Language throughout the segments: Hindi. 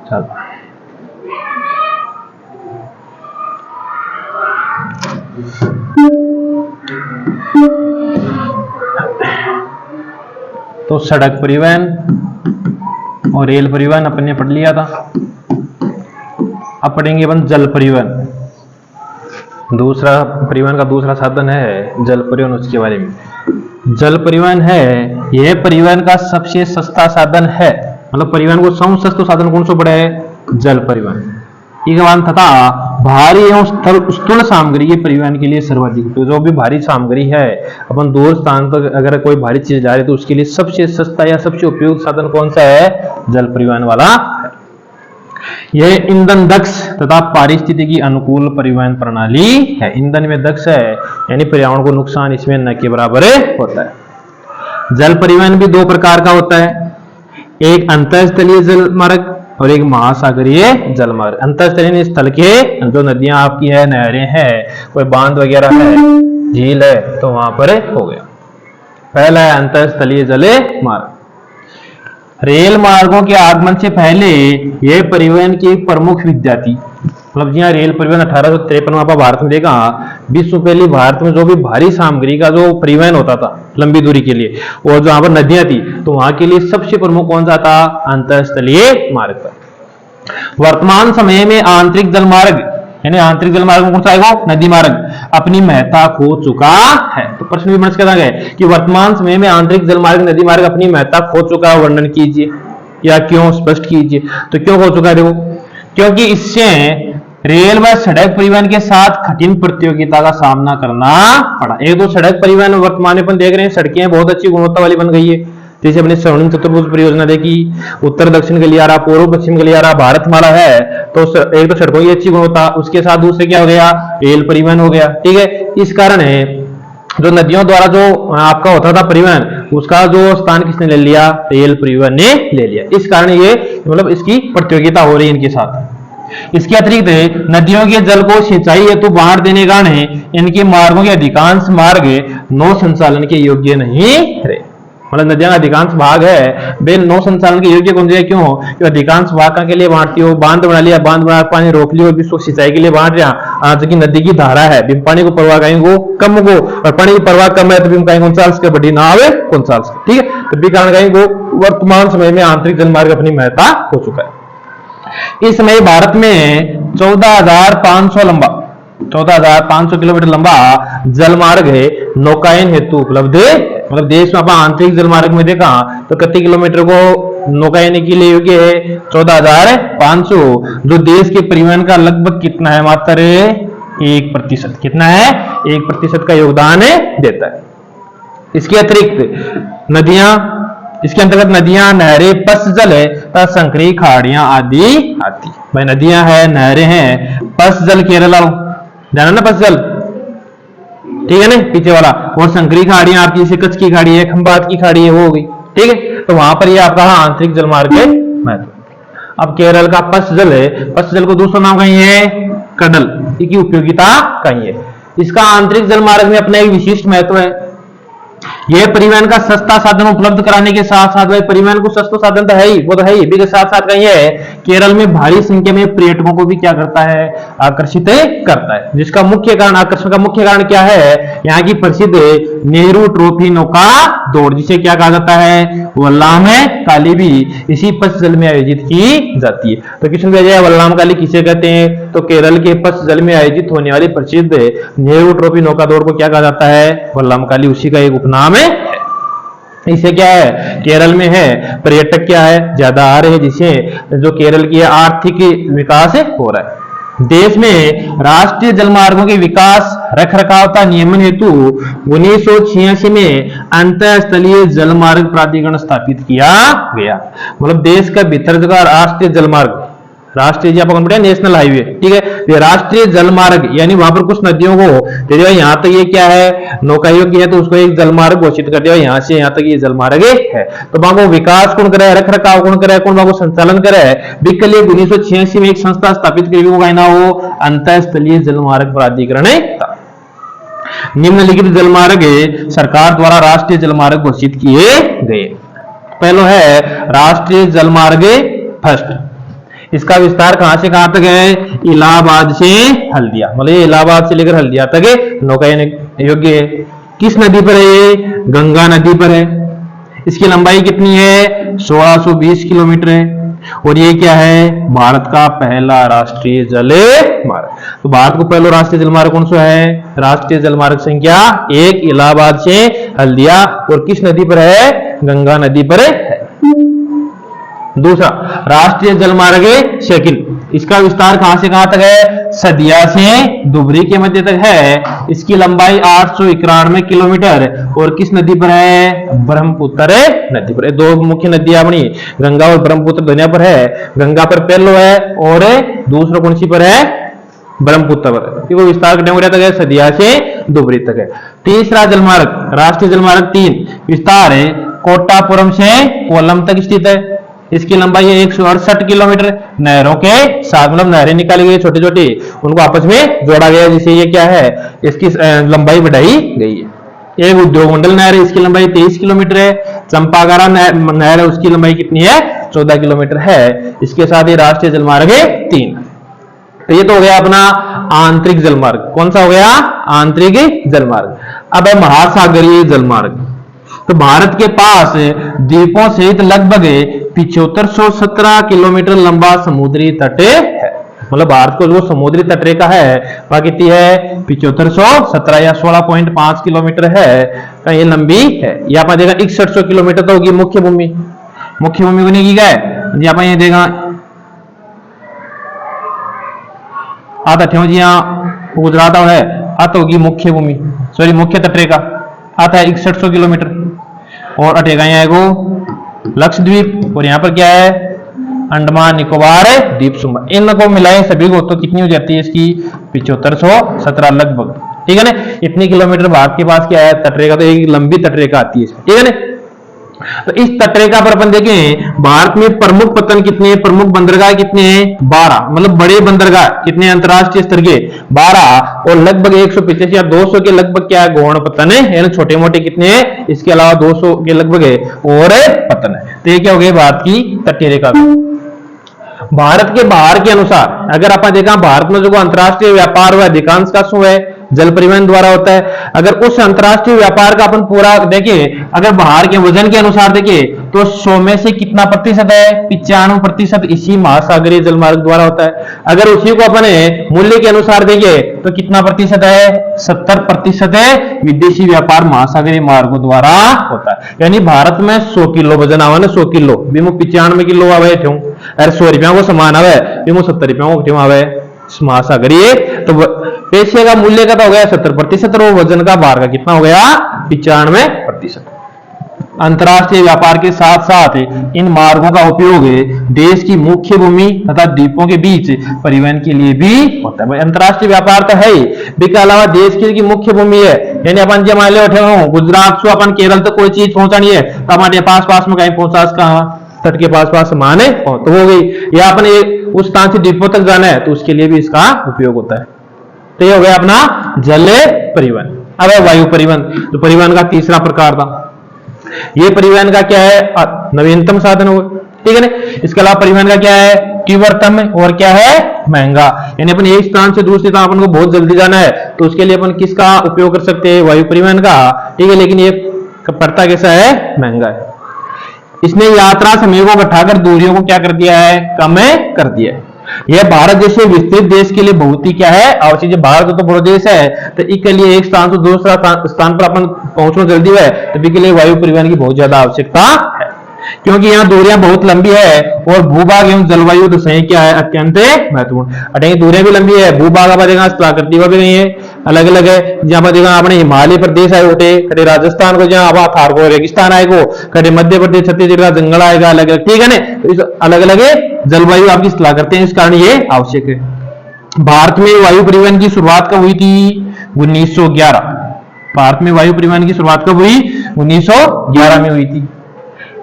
चलो तो सड़क परिवहन और रेल परिवहन अपन ने पढ़ लिया था। अब पढ़ेंगे अपन जल परिवहन। दूसरा परिवहन का दूसरा साधन है जल परिवहन, उसके बारे में। जल परिवहन है यह परिवहन का सबसे सस्ता साधन है, मतलब परिवहन को सबसे सस्ता साधन कौन सा पड़ा है? जल परिवहन। तथा भारी एवं स्थूल सामग्री के परिवहन के लिए सर्वाधिक उपयोग। जो भी भारी सामग्री है, अपन दूर स्थान तक अगर कोई भारी चीज जा रही है तो उसके लिए सबसे सस्ता या सबसे उपयुक्त साधन कौन सा है? जल परिवहन वाला। यह ईंधन दक्ष तथा पारिस्थितिकी अनुकूल परिवहन प्रणाली है। ईंधन में दक्ष है यानी पर्यावरण को नुकसान इसमें न के बराबर होता है। जल परिवहन भी दो प्रकार का होता है, एक अंतरस्थलीय जल मार्ग और एक महासागरीय जल मार्ग। अंतरस्थलीय स्थल के जो नदियां आपकी है, नहरें हैं, कोई बांध वगैरह है, झील है, तो वहां पर हो गया। पहला है अंतरस्थलीय जल मार्ग। रेल मार्गों के आगमन से पहले यह परिवहन की एक प्रमुख विद्या थी। मतलब जी रेल परिवहन 1853 में भारत में देखा, विश्व पहले भारत में जो भी भारी सामग्री का जो परिवहन होता था लंबी दूरी के लिए, और जहां पर नदियां थी तो वहां के लिए सबसे प्रमुख कौन सा था? अंतरस्थलीय मार्ग था। वर्तमान समय में आंतरिक जल मार्ग यानी आंतरिक जल मार्ग में कौन सा आएगा? नदी मार्ग अपनी महत्ता खो चुका है। तो प्रश्न विमर्श किया गया कि वर्तमान समय में आंतरिक जल मार्ग, नदी मार्ग अपनी महत्ता खो चुका है, वर्णन कीजिए या क्यों, स्पष्ट कीजिए। तो क्यों खो चुका है? देखो, क्योंकि इससे रेल व सड़क परिवहन के साथ कठिन प्रतियोगिता का सामना करना पड़ा। एक तो सड़क परिवहन वर्तमान में देख रहे हैं, सड़कें बहुत अच्छी गुणवत्ता वाली बन गई है, जैसे अपने स्वर्णिम चतुर्भुज परियोजना देखी, उत्तर दक्षिण गलियारा, पूर्व पश्चिम गलियारा, भारतमाला है, तो एक तो सड़कों की अच्छी गुणवत्ता, उसके साथ दूसरे क्या हो गया? रेल परिवहन हो गया। ठीक है, इस कारण है जो नदियों द्वारा जो आपका होता था परिवहन, उसका जो स्थान किसने ले लिया? रेल परिवहन ने ले लिया। इस कारण ये मतलब इसकी प्रतियोगिता हो रही है इनके साथ। इसके अतिरिक्त नदियों के जल को सिंचाई हेतु बांट देने के कारण इनके मार्गों के अधिकांश मार्ग नौ संचालन के योग्य नहीं रहे। मतलब नदियां का अधिकांश भाग है वे नौ संचालन के योग्य कौन से? क्यों? कि अधिकांश भाग के लिए बांटती हो, बांध बना लिया, बांध बना पानी रोक लिया, विश्व सिंचाई के लिए बांट रहा। आज की नदी की धारा है, बिम पानी को परवाह कहेंगे कम को, और पानी की परवाह कम है तो बिम कहेंगे कौन साल के बड़ी ना आवे कौन साल से। ठीक है, तो भी कारण कहेंगे वर्तमान समय में आंतरिक जलमार्ग अपनी महत्ता हो चुका है। इस समय भारत में 14,500 लंबा 14,500 किलोमीटर लंबा जलमार्ग है नौकायन हेतु उपलब्ध है। मतलब देश में अपन आंतरिक जलमार्ग में देखा तो कितने किलोमीटर को नौकायन के लिए योग्य है? 14,500, जो देश के परिवहन का लगभग कितना है? मात्र 1%। कितना है? 1% का योगदान देता है। इसके अतिरिक्त नदियां, इसके अंतर्गत नदियां, नहरें, पश्च जल है, संकरी, खाड़ियां आदि आती। भाई नदियां हैं, नहरें हैं, पश्च जल केरला जाना ना, पश्च जल, ठीक है ना, पीछे वाला, और संकरी खाड़ियां आपकी जैसे कच्छ की खाड़ी है, खंबात की खाड़ी है, वो हो गई। ठीक है, तो वहां पर ये आपका आंतरिक जलमार्ग है महत्व। अब केरल का पश्च जल है, पश्च जल को दूसरा नाम कहीं है कडल, इसकी उपयोगिता कहीं है। इसका आंतरिक जलमार्ग में अपना एक विशिष्ट महत्व है। यह परिवहन का सस्ता साधन उपलब्ध कराने के साथ साथ, भाई परिवहन को सस्ता साधन तो है ही, वो तो है ही, भी के साथ साथ कहीं है केरल में भारी संख्या में पर्यटकों को भी क्या करता है? आकर्षित करता है। जिसका मुख्य कारण, आकर्षण का मुख्य कारण क्या है? यहाँ की प्रसिद्ध नेहरू ट्रॉफी नौका दौड़, जिसे क्या कहा जाता है? वल्लाम काली, भी इसी पश्च जल में आयोजित की जाती है। तो किशन भैया वल्लाम काली किसे कहते हैं? तो केरल के पश्च जल में आयोजित होने वाली प्रसिद्ध नेहरू ट्रॉफी नौका दौड़ को क्या कहा जाता है? वल्लाम काली, उसी का एक उपनाम है। इसे क्या है? केरल में है, पर्यटक क्या है? ज्यादा आ रहे हैं, जिसे जो केरल की आर्थिक विकास हो रहा है। देश में राष्ट्रीय जलमार्गों के विकास, रखरखाव का नियमन हेतु 1986 में अंतरस्थलीय जलमार्ग प्राधिकरण स्थापित किया गया। मतलब देश का भीतर जो राष्ट्रीय जलमार्ग, राष्ट्रीय जी आपको नेशनल हाईवे, ठीक है, ये राष्ट्रीय जलमार्ग यानी वहां पर कुछ नदियों को यहाँ तक ये क्या है? नौका योग्य है, तो उसको एक जलमार्ग घोषित कर दिया, यहाँ से यहाँ तक ये जलमार्ग है। तो वहां को विकास कौन करे? रखरखाव कौन करे? कौन वहां को संचालन करे? विकल 1986 में एक संस्था स्थापित करी, वो कहना वो अंतरस्थलीय जलमार्ग प्राधिकरण है। निम्नलिखित जलमार्ग सरकार द्वारा राष्ट्रीय जलमार्ग घोषित किए गए। पहला है राष्ट्रीय जलमार्ग फर्स्ट, इसका विस्तार कहां से कहां तक है? इलाहाबाद से हल्दिया, मतलब ये इलाहाबाद से लेकर हल्दिया तक नौकायन योग्य है। किस नदी पर है ये? गंगा नदी पर है। इसकी लंबाई कितनी है? 1620 किलोमीटर है। और ये क्या है? भारत का पहला राष्ट्रीय जल मार्ग। तो भारत को पहला राष्ट्रीय जल मार्ग कौन सा है? राष्ट्रीय जल मार्ग संख्या 1 इलाहाबाद से हल्दिया, और किस नदी पर है? गंगा नदी पर है। दूसरा राष्ट्रीय जल मार्ग सेकंड, इसका विस्तार कहां से कहां तक है? सदिया से धुबरी के मध्य तक है। इसकी लंबाई 891 किलोमीटर, और किस नदी पर है? ब्रह्मपुत्र नदी पर। दो मुख्य नदियां अपनी गंगा और ब्रह्मपुत्र दुनिया पर है। गंगा पर पहलो है और दूसरा कौन सी पर है? ब्रह्मपुत्र पर। वो विस्तार कितने तक है? सदिया से धुबरी तक है। तीसरा जलमार्ग राष्ट्रीय जलमार्ग 3 विस्तार है कोट्टापुरम से कोल्लम तक स्थित है। इसकी लंबाई है 168 किलोमीटर। नहरों के साथ, मतलब नहरें निकाली गई छोटी छोटी, उनको आपस में जोड़ा गया, जिससे ये क्या है? इसकी लंबाई बढ़ाई गई है। एक उद्योग मंडल नहर है, इसकी लंबाई 23 किलोमीटर है। चंपागारा नहर है, उसकी लंबाई कितनी है? 14 किलोमीटर है। इसके साथ ये राष्ट्रीय जलमार्ग है 3। तो ये तो हो गया अपना आंतरिक जलमार्ग। कौन सा हो गया? आंतरिक जलमार्ग। अब है महासागरीय जलमार्ग। तो भारत के पास द्वीपों सहित लगभग 7517 किलोमीटर लंबा समुद्री तट है। मतलब भारत को जो समुद्री तट रेखा है वह कितनी है? 7517 या 16.5 किलोमीटर है। तो ये लंबी है। यहाँ पर देखा 6100 किलोमीटर तो होगी मुख्य भूमि। मुख्य भूमि बनी की क्या है? यहाँ पर ये देखा आता ठेव जी, यहाँ गुजरात है, आता होगी मुख्य भूमि, सॉरी मुख्य तट रेखा आता है 6100 किलोमीटर। और अटेगा यहाँ को लक्षद्वीप, और यहाँ पर क्या है? अंडमान निकोबार द्वीप समूह। इनको मिलाए सभी को तो कितनी हो जाती है इसकी? 7517 लगभग। ठीक है ना? इतनी किलोमीटर भारत के पास क्या है? तटरेखा। तो एक लंबी तटरेखा आती है। ठीक है ना? तो इस तटरेखा पर अपन देखें भारत में प्रमुख पत्तन कितने हैं? प्रमुख बंदरगाह कितने हैं? 12। मतलब बड़े बंदरगाह कितने? अंतरराष्ट्रीय स्तर के 12, और लगभग 185 या 200 के लगभग क्या है? गौण पत्तन है, यानी छोटे मोटे कितने हैं? इसके अलावा 200 के लगभग है और पत्तन है। तो ये क्या हो गया? भारत की तटीय रेखा। भारत के बाहर के अनुसार अगर अपन देखा भारत में जो अंतरराष्ट्रीय व्यापार हुआ अधिकांश का शो है जल परिवहन द्वारा होता है। अगर उस अंतरराष्ट्रीय व्यापार का अपन पूरा देखें, अगर बाहर के वजन के अनुसार देखें तो 100 में से कितना प्रतिशत है? 95% इसी महासागरीय जलमार्ग द्वारा होता है। अगर उसी को अपने मूल्य के अनुसार देखें तो कितना प्रतिशत है? 70% है विदेशी व्यापार महासागरीय मार्गों द्वारा होता है। यानी भारत में 100 किलो वजन आवा ना, 100 किलो भी 95 किलो आवे ठेऊ, अरे 100 रुपया को समान आवे भी 70 रुपया को ठेऊ आवे महासागरीय। तो पैसे का मूल्य का तो हो गया 70%, और वजन का भार का कितना हो गया? 95%। अंतरराष्ट्रीय व्यापार के साथ साथ इन मार्गों का उपयोग देश की मुख्य भूमि तथा द्वीपों के बीच परिवहन के लिए भी होता है। अंतरराष्ट्रीय व्यापार तो है ही, इसके अलावा देश की मुख्य भूमि है। यानी अपन जो मान लो उठे हो गुजरात से अपन केरल तक कोई चीज पहुंचानी है तो हमारे पास में कहीं पहुंचा, तट के पास सामान है तो हो गई, या अपने उस स्थान से द्वीपों तक जाना है तो उसके लिए भी इसका उपयोग होता है। तो ये हो गया अपना जल परिवहन। अब है वायु परिवहन। तो परिवहन का तीसरा प्रकार था। ये परिवहन का क्या है? नवीनतम साधन होगा। ठीक है ना? इसके अलावा परिवहन का क्या है? तीव्रतम और क्या है? महंगा। यानी अपन एक स्थान से दूसरे स्थान अपन को बहुत जल्दी जाना है तो उसके लिए अपन किसका उपयोग कर सकते हैं? वायु परिवहन का। ठीक है, लेकिन ये पड़ता कैसा है? महंगा है। इसने यात्रा समय को घटाकर दूरियों को क्या कर दिया है? कम कर दिया है। यह भारत जैसे विस्तृत देश के लिए बहुत ही क्या है? आवश्यक। भारत तो बड़ा देश है तो इसके लिए एक स्थान से दूसरा स्थान पर अपन पहुंचना जल्दी है तो इसके लिए वायु परिवहन की बहुत ज्यादा आवश्यकता है, क्योंकि यहाँ दूरियां बहुत लंबी है और भूभाग एवं जलवायु तो सही क्या है? अत्यंत महत्वपूर्ण। अटे दूरियां भी लंबी है, भूभाग प्राकृतिक भी नहीं है, अलग अलग है। जहां पर देखा अपने हिमालय प्रदेश आए होते, कटे राजस्थान को जहाँ अब थार को रेगिस्तान आएगो, कटे मध्य प्रदेश छत्तीसगढ़ जंगल आएगा, अलग अलग। ठीक है ना? तो इस अलग अलग जलवायु आपकी सलाह करते हैं, इस कारण ये आवश्यक है। भारत में वायु परिवहन की शुरुआत कब हुई थी? 1911। भारत में वायु परिवहन की शुरुआत कब हुई? 1911 में हुई थी।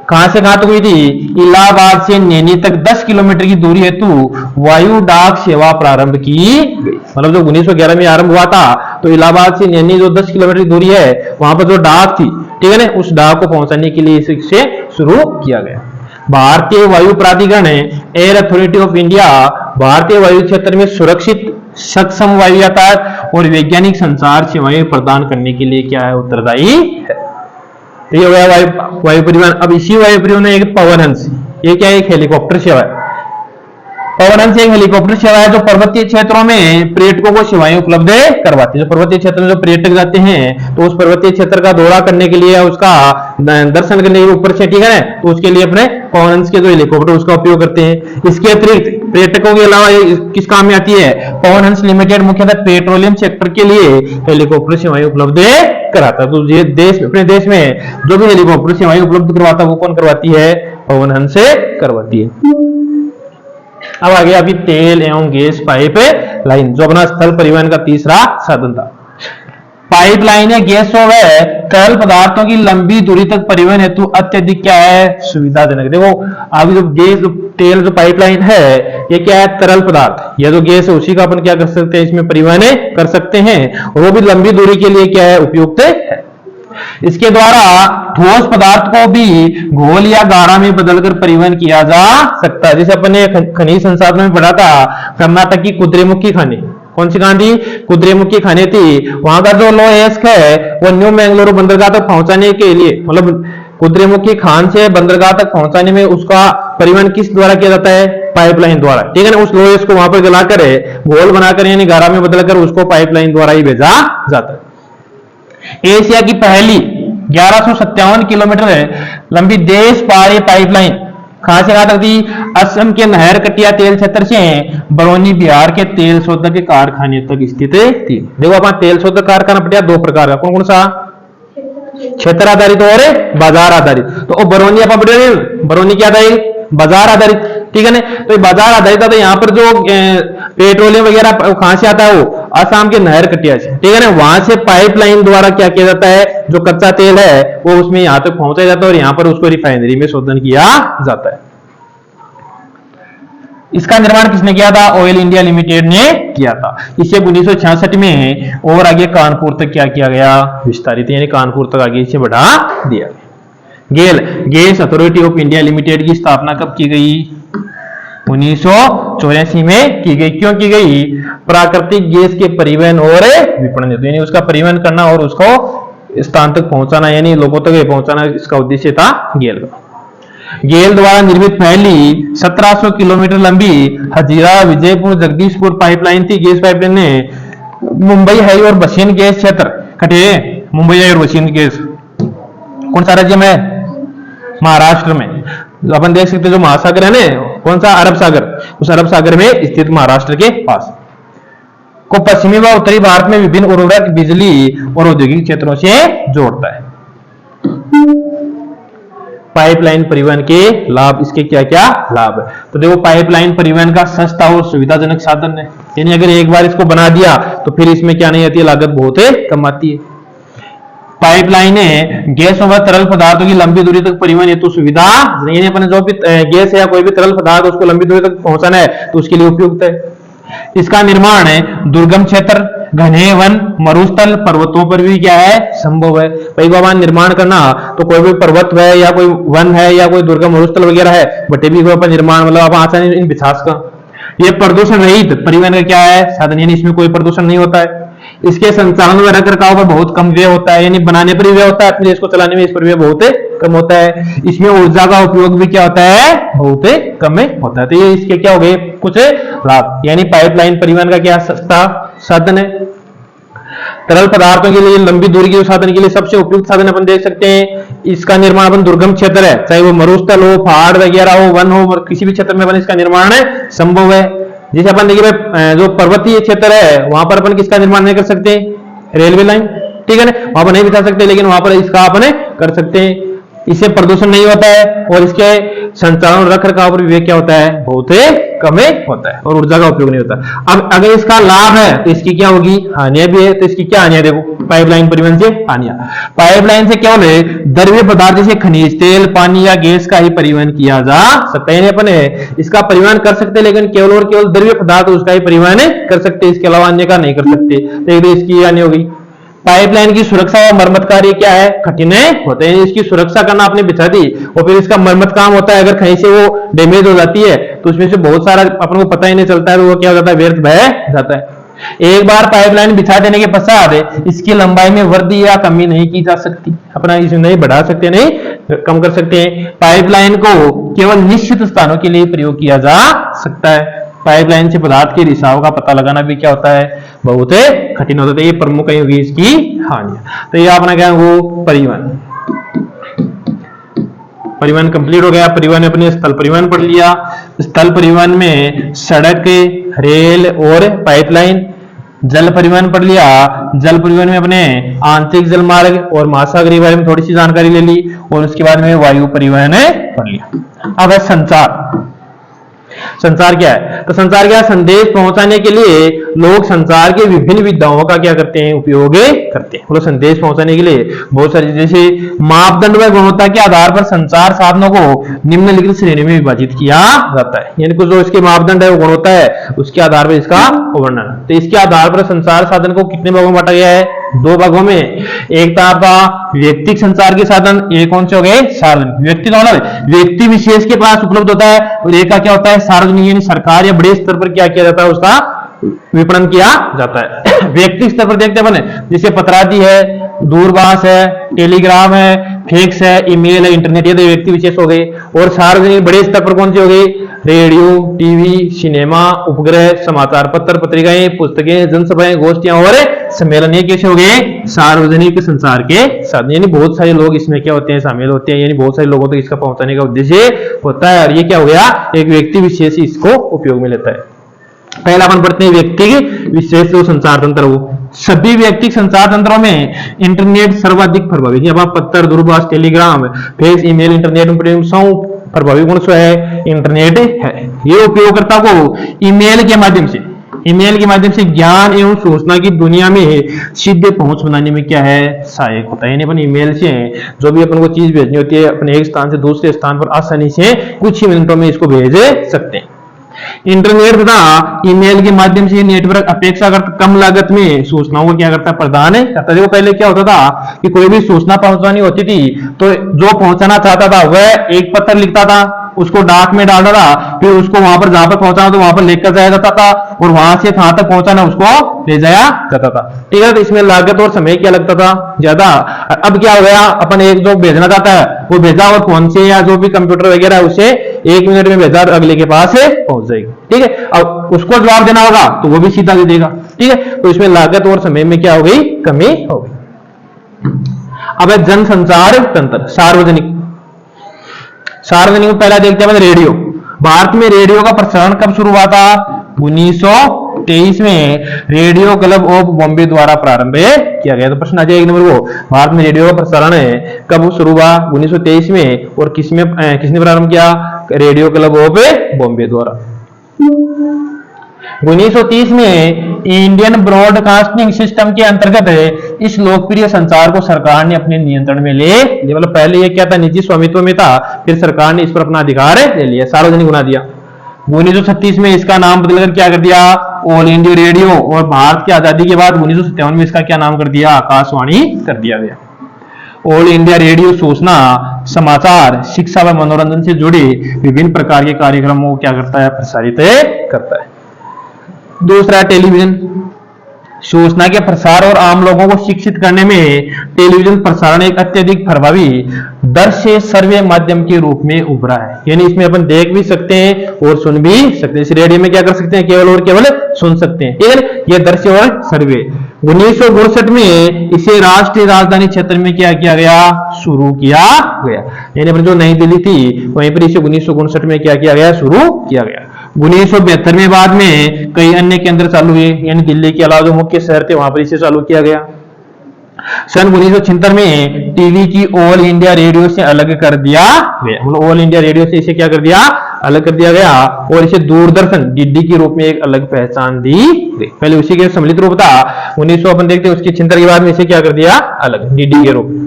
कहां से कहां तक हुई थी? इलाहाबाद से नैनी तक 10 किलोमीटर की दूरी हेतु वायु डाक सेवा प्रारंभ की गई। मतलब जो 1911 में आरंभ हुआ था तो इलाहाबाद से नैनी जो 10 किलोमीटर की दूरी है वहां पर जो डाक थी, ठीक है ना, उस डाक को पहुंचाने के लिए इसे शुरू किया गया। भारतीय वायु प्राधिकरण एयर अथॉरिटी ऑफ इंडिया भारतीय वायु क्षेत्र में सुरक्षित सक्षम वायु यातायात और वैज्ञानिक संचार सेवाएं प्रदान करने के लिए क्या है, उत्तरदायी है। तो ये हो गया वायु परिवहन। अब इसी वायु परिवहन में एक पवन हंस, ये क्या है, एक हेलीकॉप्टर सेवा है। पवन हंस एक हेलीकॉप्टर सेवा है जो पर्वतीय क्षेत्रों में पर्यटकों को सेवाएं उपलब्ध करवाती है। जो पर्वतीय क्षेत्र में जो पर्यटक जाते हैं तो उस पर्वतीय क्षेत्र का दौरा करने के लिए, उसका दर्शन करने के लिए ऊपर से, ठीक है, तो उसके लिए अपने पवन हंस के जो हेलीकॉप्टर उसका उपयोग करते हैं। इसके अतिरिक्त पर्यटकों के अलावा किस काम में आती है, पवन हंस लिमिटेड मुख्यतः पेट्रोलियम सेक्टर के लिए हेलीकॉप्टर सेवाएं उपलब्ध कराता है। तो ये देश, अपने देश में जो भी हेलीकॉप्टर सेवाएं उपलब्ध करवाता है वो कौन करवाती है, पवन हंस से करवाती है। अब आ गया अभी तेल एवं गैस पाइप लाइन, जो अपना स्थल परिवहन का तीसरा साधन था। पाइपलाइन या गैस व तरल पदार्थों की लंबी दूरी तक परिवहन हेतु अत्यधिक क्या है, सुविधाजनक। देखो अभी जो गैस, जो तेल, जो पाइपलाइन है, ये क्या है, तरल पदार्थ या जो गैस है उसी का अपन क्या कर सकते हैं, इसमें परिवहन कर सकते हैं, और वो भी लंबी दूरी के लिए क्या है, उपयुक्त है। इसके द्वारा ठोस पदार्थ को भी घोल या गाढ़ा में बदलकर परिवहन किया जा सकता है। जैसे अपन ने खनिज संसाधन में पढ़ा था, कर्नाटक की कुद्रेमुखी खानी, कौन सी खान थी, कुद्रेमुखी खाने थी। वहां का जो लो एस्क है वो न्यू मैंगलोर बंदरगाह तक पहुंचाने के लिए, मतलब कुद्रेमुखी खान से बंदरगाह तक पहुंचाने में उसका परिवहन किस द्वारा किया जाता है, पाइपलाइन द्वारा, ठीक है ना। उस लोहे को वहां पर जलाकर घोल बनाकर यानी गाढ़ा में बदलकर उसको पाइपलाइन द्वारा ही भेजा जाता है। एशिया की पहली 1157 किलोमीटर लंबी देश पार पाइपलाइन कहां से कहां तक थी, असम के नहर कटिया तेल क्षेत्र से बरौनी बिहार के तेल शोधक के कारखाने तक स्थित थी। देखो अपना तेल शोधक कारखाना पटिया दो प्रकार का, कौन कौन सा, क्षेत्र आधारित और बाजार आधारित। तो बरौनी अपना पटिया, बरौनी क्या था, बाजार आधारित, ठीक है ना। तो बाजार आधारित था, तो यहाँ पर जो पेट्रोलियम वगैरह कहां से आता है, वो आसाम के नहर कटिया से, ठीक है ना। वहां से पाइपलाइन द्वारा क्या किया जाता है, जो कच्चा तेल है वो उसमें यहां तक पहुंचाया जाता है और यहां पर उसको रिफाइनरी में शोधन किया जाता है। इसका निर्माण किसने किया था, ऑयल इंडिया लिमिटेड ने किया था। इसे 1966 में और आगे कानपुर तक क्या किया गया, विस्तारित, यानी कानपुर तक आगे इसे बढ़ा दिया। GAIL, gas authority of India limited की स्थापना कब की गई, 1984 में की गई। क्यों की गई, प्राकृतिक गैस के परिवहन और विपणन, यानी उसका परिवहन करना और उसको स्थान तक पहुंचाना, यानी लोगों तक पहुंचाना, इसका उद्देश्य था गेल का। गेल द्वारा निर्मित पहली 1700 किलोमीटर लंबी हजीरा विजयपुर जगदीशपुर पाइपलाइन थी। गैस पाइपलाइन ने मुंबई हाई और बसिन गैस क्षेत्र कटे, मुंबई हाई और बसिन गैस कौन सा राज्य में, महाराष्ट्र में। अपन देख सकते जो महासागर है ना, कौन सा, अरब सागर, उस अरब सागर में स्थित महाराष्ट्र के पास को पश्चिमी व उत्तरी भारत में विभिन्न उर्वरक, बिजली और औद्योगिक क्षेत्रों से जोड़ता है। पाइपलाइन परिवहन के लाभ, इसके क्या क्या लाभ है, तो देखो पाइपलाइन परिवहन का सस्ता और सुविधाजनक साधन है, यानी अगर एक बार इसको बना दिया तो फिर इसमें क्या नहीं आती है, लागत बहुत कम आती है। पाइपलाइनें गैस व तरल पदार्थों की लंबी दूरी तक परिवहन हेतु सुविधा, यानी अपने जो भी गैस है या कोई भी तरल पदार्थ उसको लंबी दूरी तक पहुंचाना है तो उसके लिए उपयुक्त है। इसका निर्माण दुर्गम क्षेत्र, घने वन, मरुस्थल, पर्वतों पर भी क्या है, संभव है। भाई बाबा निर्माण करना तो कोई भी पर्वत है या कोई वन है या कोई दुर्गम मरुस्थल वगैरह है, बटे भी कोई निर्माण मतलब आप आसानी इन विकास का। ये प्रदूषण रहित परिवहन का क्या है, साधन, यानी इसमें कोई प्रदूषण नहीं होता है। इसके संचालन व रखरखाव पर बहुत कम व्यय होता है, यानी बनाने पर भी व्यय होता है, अपने देश को चलाने में इस पर व्यय बहुत कम होता है। इसमें ऊर्जा का उपयोग भी क्या होता है, बहुत कम होता है। तो ये इसके क्या हो गए कुछ लाभ, यानी पाइपलाइन परिवहन का क्या सस्ता साधन है। तरल पदार्थों के लिए लंबी दूरी के साधन के लिए सबसे उपयुक्त साधन अपन देख सकते हैं। इसका निर्माण अपन दुर्गम क्षेत्र है, चाहे वो मरुस्थल हो, पहाड़ वगैरह हो, वन हो, किसी भी क्षेत्र में अपन इसका निर्माण संभव है। जैसे अपन देखिए जो पर्वतीय क्षेत्र है वहां पर अपन किसका निर्माण नहीं कर सकते, रेलवे लाइन, ठीक है ना, वहां पर नहीं बिछा सकते, लेकिन वहां पर इसका अपन कर सकते हैं। इससे प्रदूषण नहीं होता है और इसके संचालन रखरखाव पर विवेक क्या होता है, बहुत कम होता है और ऊर्जा का उपयोग नहीं होता। अब अगर इसका लाभ है तो इसकी क्या होगी, हानियां भी है। तो इसकी क्या हानियां, देखो पाइपलाइन परिवहन से हानियां, पाइपलाइन से केवल द्रव्य पदार्थ जैसे खनिज तेल, पानी या गैस का ही परिवहन किया जा सकता है। अपन इसका परिवहन कर सकते हैं, लेकिन केवल और केवल द्रव्य पदार्थ उसका ही परिवहन कर सकते, इसके अलावा अन्य का नहीं कर सकते। तो इसकी हानि होगी। पाइपलाइन की सुरक्षा और मरम्मत कार्य क्या है, कठिन होते हैं। इसकी सुरक्षा करना आपने बिछा दी और फिर इसका मरम्मत काम होता है, अगर कहीं से वो डैमेज हो जाती है तो उसमें से बहुत सारा अपन को पता ही नहीं चलता है, वो क्या हो जाता है, व्यर्थ बह जाता है। एक बार पाइपलाइन बिछा देने के पश्चात इसकी लंबाई में वृद्धि या कमी नहीं की जा सकती, अपना इसे नहीं बढ़ा सकते, नहीं कम कर सकते हैं। पाइपलाइन को केवल निश्चित स्थानों के लिए प्रयोग किया जा सकता है। पाइपलाइन से पदार्थ के रिसाव का पता लगाना भी क्या होता है, बहुत कठिन होता है। ये प्रमुख होगी इसकी हानियां। तो ये अपना क्या है, वो परिवहन, परिवहन कंप्लीट हो गया। परिवहन में अपने स्थल परिवहन पढ़ लिया। स्थल परिवहन में सड़क, रेल और पाइपलाइन। जल परिवहन पढ़ लिया। जल परिवहन में अपने आंतरिक जल मार्ग और महासागरीय बारे में थोड़ी सी जानकारी ले ली और उसके बाद में वायु परिवहन पढ़ लिया। अब है संचार। संचार क्या है, तो संचार क्या है, संदेश पहुंचाने के लिए लोग संचार के विभिन्न विधाओं का क्या करते हैं, उपयोग करते हैं। मतलब संदेश पहुंचाने के लिए बहुत सारी, जैसे मापदंड व गुणवत्ता के आधार पर संचार साधनों को निम्नलिखित श्रेणी में विभाजित किया जाता है। यानी कि जो इसके मापदंड है, वो गुणवत्ता है, उसके आधार पर इसका वर्णन। तो इसके आधार पर संचार साधन को कितने भागों में बांटा गया है, दो भागों में। एक था आपका व्यक्तिगत संचार के साधन, एक कौन से हो गए, सार्वजनिक। व्यक्तिगत मतलब व्यक्ति विशेष के पास उपलब्ध होता है, और एक का क्या होता है, सार्वजनिक, यानी सरकार या बड़े स्तर पर क्या किया जाता है, उसका विपणन किया जाता है। व्यक्तिगत स्तर पर देखते बने, जैसे पत्रादि है, दूरभाष है, टेलीग्राम है, फैक्स है, ईमेल है, इंटरनेट, ये तो व्यक्ति विशेष हो गए। और सार्वजनिक बड़े स्तर पर कौन सी हो गई, रेडियो, टीवी, सिनेमा, उपग्रह, समाचार पत्र, पत्रिकाएं, पुस्तकें, जनसभाएं, गोष्ठियां और सम्मेलन, ये कैसे हो गए, सार्वजनिक संचार के साधन। यानी बहुत सारे लोग इसमें क्या होते हैं, शामिल होते हैं, यानी बहुत सारे लोगों तक इसका पहुंचाने का उद्देश्य होता है। और ये क्या हो गया, एक व्यक्ति विशेष इसको उपयोग में लेता है। पहला अपन पढ़ते हैं व्यक्ति विशेष संचार तंत्र। वो सभी व्यक्तिगत संचार तंत्रों में इंटरनेट सर्वाधिक प्रभावी। अब आप पत्र, दूरभाष, टेलीग्राम, फैक्स, ईमेल, इंटरनेट प्रभावी गुण है, इंटरनेट है। ये उपयोगकर्ता को ईमेल के माध्यम से ज्ञान एवं सूचना की दुनिया में सीधे पहुंच बनाने में क्या है, सहायक होता है। यानी अपन ईमेल से जो भी अपन को चीज भेजनी होती है, अपने एक स्थान से दूसरे स्थान पर आसानी से कुछ ही मिनटों में इसको भेज सकते हैं। इंटरनेट तथा ईमेल के माध्यम से नेटवर्क अपेक्षाकृत कम लागत में सूचनाओं को क्या करता है, प्रदान करता है। देखो पहले क्या होता था कि कोई भी सूचना पहुंचानी होती थी तो जो पहुंचाना चाहता था वह एक पत्र लिखता था, उसको डाक में डालता था, फिर उसको वहां पर जहां पर पहुंचाना तो वहां पर लेकर जाया जाता था, और वहां से कहां तक पहुंचाना उसको ले जाया जाता था। ठीक है, तो इसमें लागत और समय क्या लगता था, ज्यादा। अब क्या हो गया, अपन एक जो भेजना चाहता है वो भेजा, और फोन से या जो भी कंप्यूटर वगैरह है उसे 1 मिनट में भेजा, अगले के पास पहुंच जाएगी। ठीक है, अब उसको जवाब देना होगा तो वो भी सीधा दे देगा। ठीक है, तो इसमें लागत और समय में क्या हो गई, कमी हो गई। अब है जनसंचार तंत्र, सार्वजनिक। सार्वजनिक में पहला देखते हैं रेडियो। भारत में रेडियो का प्रसारण कब शुरू हुआ था, 1923 में रेडियो क्लब ऑफ बॉम्बे द्वारा प्रारंभ किया गया। तो प्रश्न आ जाए 1 नंबर को, भारत में रेडियो का प्रसारण कब शुरू हुआ, 1923 में, और किसने प्रारंभ किया, रेडियो क्लब ऑफ बॉम्बे द्वारा। 1930 में इंडियन ब्रॉडकास्टिंग सिस्टम के अंतर्गत इस लोकप्रिय संचार को सरकार ने अपने नियंत्रण में ले लिया। मतलब पहले ये क्या था, निजी स्वामित्व में था, फिर सरकार ने इस पर अपना अधिकार ले लिया, सार्वजनिक बना दिया। 1936 में इसका नाम बदलकर क्या कर दिया, ऑल इंडिया रेडियो, और भारत की आजादी के बाद 1957 में इसका क्या नाम कर दिया, आकाशवाणी कर दिया गया। ऑल इंडिया रेडियो सूचना, समाचार, शिक्षा व मनोरंजन से जुड़े विभिन्न प्रकार के कार्यक्रमों को क्या करता है, प्रसारित करता है। दूसरा टेलीविजन, सूचना के प्रसार और आम लोगों को शिक्षित करने में टेलीविजन प्रसारण एक अत्यधिक प्रभावी दृश्य सर्वे माध्यम के रूप में उभरा है। यानी इसमें अपन देख भी सकते हैं और सुन भी सकते हैं। इस रेडियो में क्या कर सकते हैं, केवल और केवल सुन सकते हैं। ठीक है, यह दृश्य और सर्वे 1962 में इसे राष्ट्रीय राजधानी क्षेत्र में क्या किया गया, शुरू किया गया। यानी अपनी जो नई दिल्ली थी वहीं पर इसे 1959 में क्या किया गया, शुरू किया गया। 1972 में बाद में कई अन्य केंद्र चालू हुए, यानी दिल्ली के अलावा जो मुख्य शहर थे वहां पर इसे चालू किया गया। सन 1976 में टीवी की ऑल इंडिया रेडियो से अलग कर दिया गया। मतलब ऑल इंडिया रेडियो से इसे क्या कर दिया, अलग कर दिया गया, और इसे दूरदर्शन डीडी के रूप में एक अलग पहचान दी गई। पहले उसी के सम्मिलित रूप था, 1900 अपन देखते उसके 76 के बाद में इसे क्या कर दिया, अलग डीडी के रूप।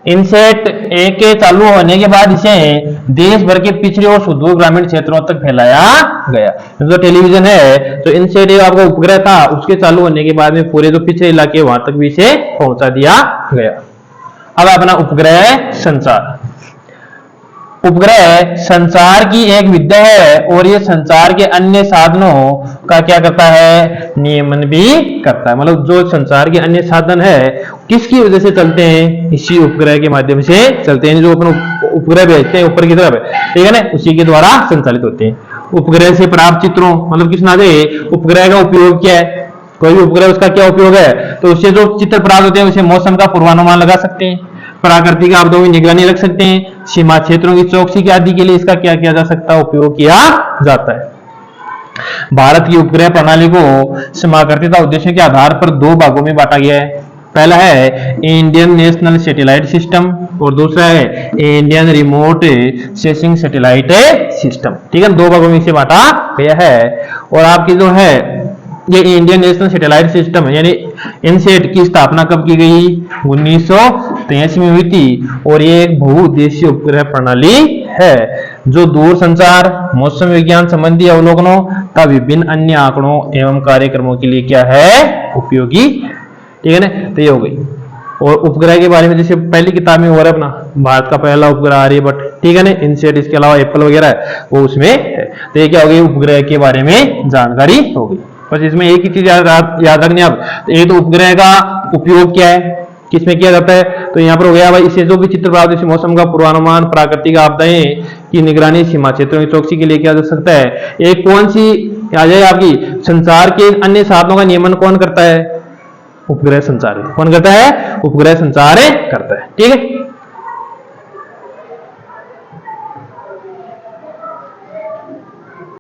इनसेट एक के चालू होने के बाद इसे देश भर के पिछड़े और सुदूर ग्रामीण क्षेत्रों तक फैलाया गया। जो टेलीविजन है तो इनसेट आपका उपग्रह था, उसके चालू होने के बाद में पूरे जो पिछड़े इलाके वहां तक भी इसे पहुंचा दिया गया। अब अपना उपग्रह संचार। उपग्रह संचार की एक विद्या है और ये संचार के अन्य साधनों का क्या करता है, नियमन भी करता है। मतलब जो संचार के अन्य साधन है किसकी वजह से चलते हैं, इसी उपग्रह के माध्यम से चलते हैं। जो अपन उपग्रह भेजते हैं ऊपर की तरफ, ठीक है ना, उसी के द्वारा संचालित होते हैं। उपग्रह से प्राप्त चित्रों, मतलब किस नाते उपग्रह का उपयोग क्या है, कोई भी उपग्रह उसका क्या उपयोग है, तो उससे जो चित्र प्राप्त होते हैं उसे मौसम का पूर्वानुमान लगा सकते हैं, प्राकृतिक आपदाओं की निगरानी रख सकते हैं, सीमा क्षेत्रों की चौकसी के आदि के लिए इसका क्या किया जा सकता है, उपयोग किया जाता है। भारत की उपग्रह प्रणाली को समाकर्ता उद्देश्यों के आधार पर दो भागों में बांटा गया है। पहला है इंडियन नेशनल सैटेलाइट सिस्टम और दूसरा है Indian remote sensing satellite system. ठीक है, दो भागों में इसे बांटा गया है। और आपकी जो है ये इंडियन नेशनल सैटेलाइट सिस्टम यानी इनसेट की स्थापना कब की गई, 1983 में हुई थी। और ये एक बहुउद्देशीय उपग्रह प्रणाली है जो दूर संचार, मौसम विज्ञान संबंधी अवलोकनों तथा विभिन्न अन्य आंकड़ों एवं कार्यक्रमों के लिए क्या है, उपयोगी। ठीक है ना, तो ये हो गई। और उपग्रह के बारे में जैसे पहली किताब में हो रहा है अपना भारत का पहला उपग्रह आर्यभट्ट, ठीक है ना, इनसेट, इसके अलावा एप्पल वगैरह है वो उसमें है। तो ये क्या हो गई, उपग्रह के बारे में जानकारी हो गई। बस इसमें एक ही चीज याद रखनी है आप, एक तो उपग्रह का उपयोग क्या है, किसमें किया जाता है, तो यहाँ पर हो गया भाई इससे जो भी चित्र प्राप्त, जैसे मौसम का पूर्वानुमान, प्राकृतिक आपदाएं की निगरानी, सीमा क्षेत्रों की चौकसी के लिए किया जा सकता है। एक कौन सी आ जाए आपकी, संचार के अन्य साधनों का नियमन कौन करता है, उपग्रह संचार कौन करता है, उपग्रह संचार करता है। ठीक है,